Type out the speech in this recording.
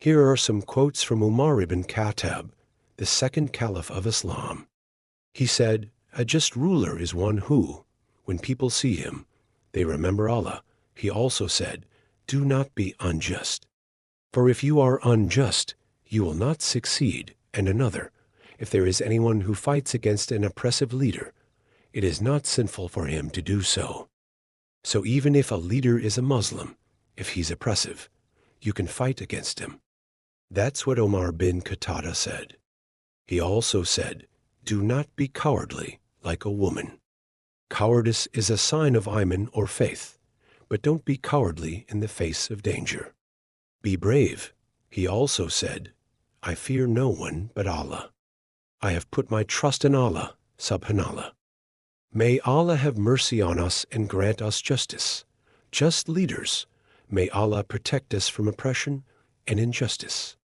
Here are some quotes from Umar ibn Khattab, the second Caliph of Islam. He said, "A just ruler is one who, when people see him, they remember Allah." He also said, "Do not be unjust. For if you are unjust, you will not succeed." And another, "If there is anyone who fights against an oppressive leader, it is not sinful for him to do so. So even if a leader is a Muslim, if he's oppressive, you can fight against him." That's what Umar bin Khattab said. He also said, "Do not be cowardly like a woman. Cowardice is a sign of iman or faith, but don't be cowardly in the face of danger. Be brave." He also said, "I fear no one but Allah. I have put my trust in Allah, subhanallah." May Allah have mercy on us and grant us justice, just leaders. May Allah protect us from oppression and injustice.